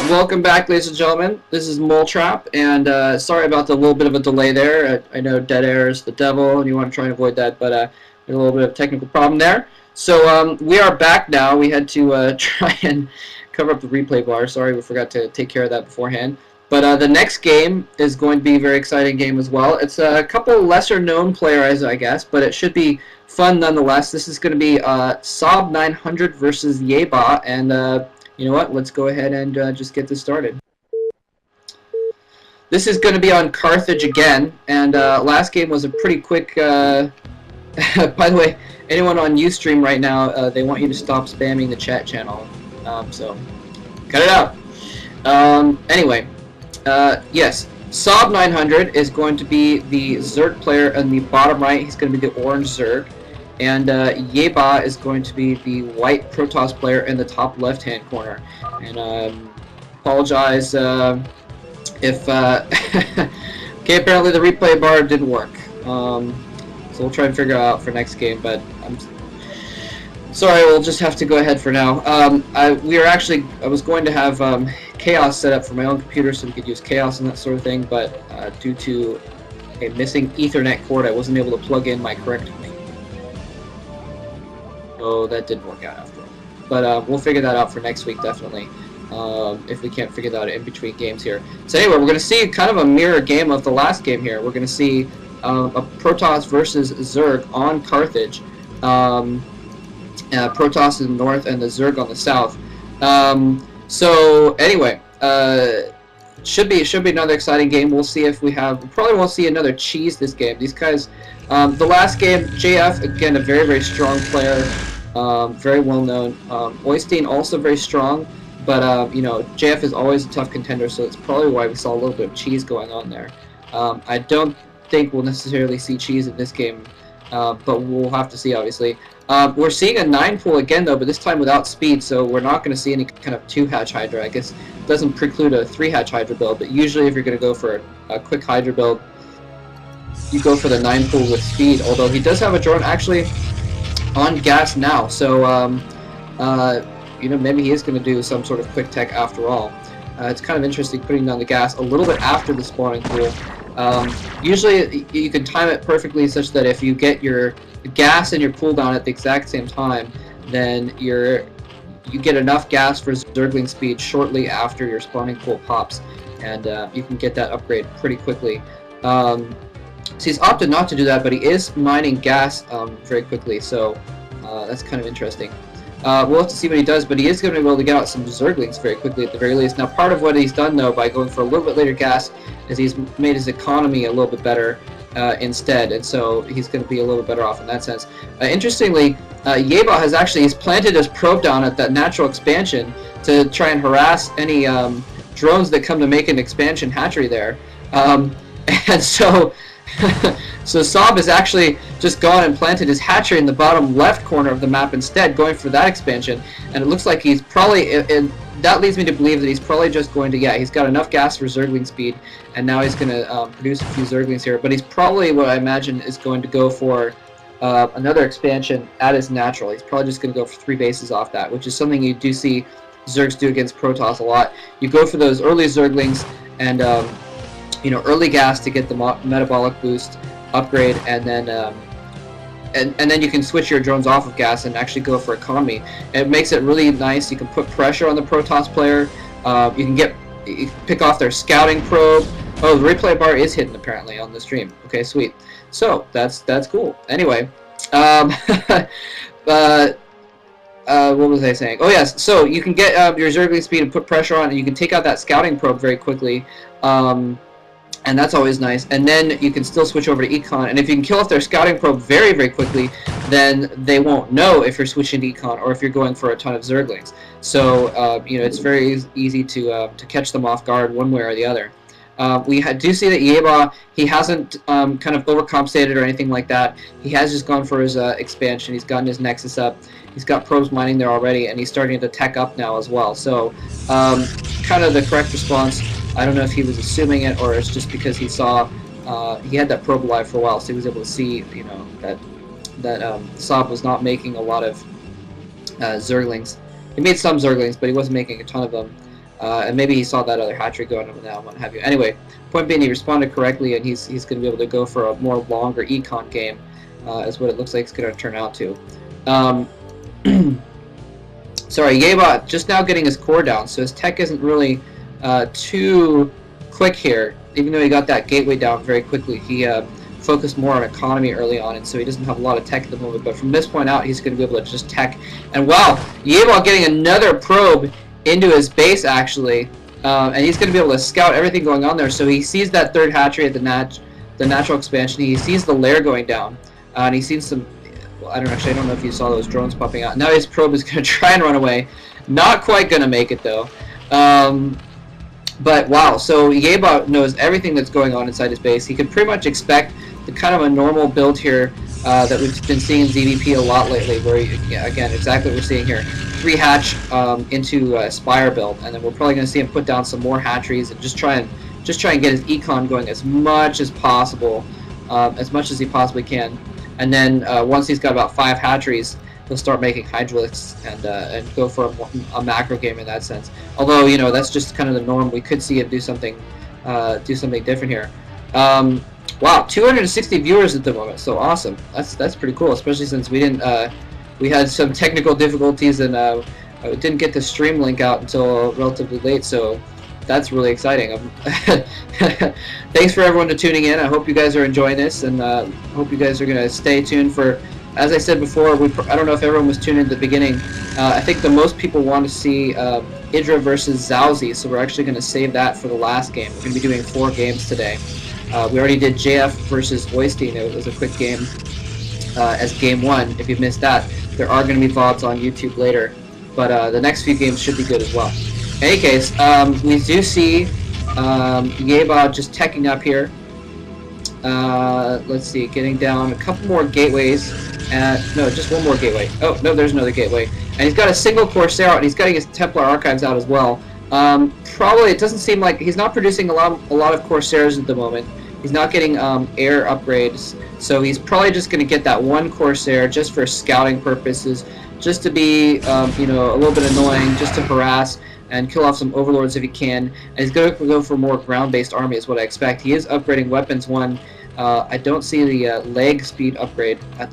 Welcome back, ladies and gentlemen. This is Mole Trap, and sorry about the little bit of a delay there. I know dead air is the devil, and you want to try and avoid that, but a little bit of technical problem there. So we are back now. We had to try and cover up the replay bar. Sorry, we forgot to take care of that beforehand. But the next game is going to be a very exciting game as well. It's a couple lesser-known players, I guess, but it should be fun nonetheless. This is going to be Saab900 versus Yayba, and you know what? Let's go ahead and just get this started. This is going to be on Carthage again, and last game was a pretty quick... by the way, anyone on Ustream right now, they want you to stop spamming the chat channel, so cut it out. Anyway, yes, Saab900 is going to be the Zerg player in the bottom right. He's going to be the orange Zerg. And Yayba is going to be the white Protoss player in the top left-hand corner. And apologize if... okay, apparently the replay bar didn't work. So we'll try and figure it out for next game, but I'm sorry, we'll just have to go ahead for now. I was going to have Chaos set up for my own computer so we could use Chaos and that sort of thing, but due to a missing Ethernet cord, I wasn't able to plug in my correct computer. So that didn't work out after all. But we'll figure that out for next week, definitely, if we can't figure that out in between games here. So anyway, we're going to see kind of a mirror game of the last game here. We're going to see a Protoss versus Zerg on Carthage. Protoss in the north and the Zerg on the south. So anyway, should be another exciting game. We'll see if we probably won't see another cheese this game. These guys, the last game, JF, again, a very strong player. Very well known. Oystein also very strong, but you know, JF is always a tough contender, so it's probably why we saw a little bit of cheese going on there. I don't think we'll necessarily see cheese in this game, but we'll have to see, obviously. We're seeing a 9 pool again, though, but this time without speed, so we're not going to see any kind of 2-hatch Hydra. I guess it doesn't preclude a 3-hatch Hydra build, but usually if you're going to go for a quick Hydra build, you go for the 9 pool with speed, although he does have a drone actually on gas now, so you know, maybe he is going to do some sort of quick tech after all. It's kind of interesting putting down the gas a little bit after the spawning pool. Usually you can time it perfectly such that if you get your gas and your pool down at the exact same time, then you get enough gas for Zergling speed shortly after your spawning pool pops, and you can get that upgrade pretty quickly. So he's opted not to do that, but he is mining gas very quickly, so that's kind of interesting. We'll have to see what he does, but he is going to be able to get out some Zerglings very quickly at the very least. Now, part of what he's done, though, by going for a little bit later gas, is he's made his economy a little bit better instead, and so he's going to be a little bit better off in that sense. Interestingly, Yayba he's planted his probe down at that natural expansion to try and harass any drones that come to make an expansion hatchery there. And so... so Saab has actually just gone and planted his hatchery in the bottom left corner of the map instead, going for that expansion, and it looks like he's probably, and that leads me to believe that he's probably just going to, yeah, he's got enough gas for Zergling speed, and now he's going to produce a few Zerglings here, but he's probably, what I imagine, is going to go for another expansion at his natural. He's probably just going to go for 3 bases off that, which is something you do see Zergs do against Protoss a lot. You go for those early Zerglings, and you know, early gas to get the metabolic boost upgrade, and then and then you can switch your drones off of gas and actually go for economy. And it makes it really nice. You can put pressure on the Protoss player. You can pick off their scouting probe. Oh, the replay bar is hidden apparently on the stream. Okay, sweet. So that's cool. Anyway, what was I saying? Oh yes, so you can get your Zergling speed and put pressure on, and you can take out that scouting probe very quickly. And that's always nice. And then you can still switch over to Econ, and if you can kill off their scouting probe very quickly, then they won't know if you're switching to Econ or if you're going for a ton of Zerglings. So you know, it's very easy to catch them off guard one way or the other. We do see that Yayba, he hasn't kind of overcompensated or anything like that. He has just gone for his expansion. He's gotten his Nexus up. He's got probes mining there already, and he's starting to tech up now as well. So kind of the correct response. I don't know if he was assuming it or it's just because he saw he had that probe alive for a while, so he was able to see, you know, that Saab was not making a lot of Zerglings. He made some Zerglings, but he wasn't making a ton of them. And maybe he saw that other hatchery going on now, what have you. Anyway, point being, he responded correctly, and he's going to be able to go for a more longer econ game, is what it looks like it's going to turn out to. Sorry, Yayba just now getting his core down, so his tech isn't really too quick here. Even though he got that gateway down very quickly, he focused more on economy early on, and so he doesn't have a lot of tech at the moment. But from this point out, he's going to be able to just tech. And wow, Yayba getting another probe into his base, actually. And he's going to be able to scout everything going on there. So he sees that third hatchery at the natural expansion. He sees the lair going down. And he sees some... Well, I don't know if you saw those drones popping out. Now his probe is going to try and run away. Not quite going to make it, though. But wow, so Yayba knows everything that's going on inside his base. He could pretty much expect the kind of a normal build here that we've been seeing in ZVP a lot lately, where, again, exactly what we're seeing here. 3 hatch into Spire build, and then we're probably going to see him put down some more hatcheries and just try and get his econ going as much as possible, as much as he possibly can. And then once he's got about 5 hatcheries, he'll start making hydralisks and go for a macro game in that sense. Although, you know, that's just kind of the norm. We could see him do something different here. Wow, 260 viewers at the moment, so awesome. That's pretty cool, especially since we didn't we had some technical difficulties and didn't get the stream link out until relatively late, so that's really exciting. Thanks for everyone to tuning in. I hope you guys are enjoying this, and hope you guys are going to stay tuned for, as I said before, I don't know if everyone was tuned in at the beginning. I think the most people want to see Idra versus Zowsy, so we're actually going to save that for the last game. We're going to be doing 4 games today. We already did JF versus Oystein. It was a quick game as game 1. If you missed that, there are going to be VODs on YouTube later. But the next few games should be good as well. In any case, we do see Yayba just teching up here. Let's see, getting down a couple more gateways. No, just one more gateway. Oh, no, there's another gateway. And he's got a single Corsair out, and he's getting his Templar Archives out as well. Probably, it doesn't seem like he's not producing a lot of Corsairs at the moment. He's not getting air upgrades, so he's probably just going to get that one Corsair just for scouting purposes, just to be, you know, a little bit annoying, just to harass and kill off some overlords if he can. And he's going to go for more ground-based army is what I expect. He is upgrading weapons 1. I don't see the leg speed upgrade at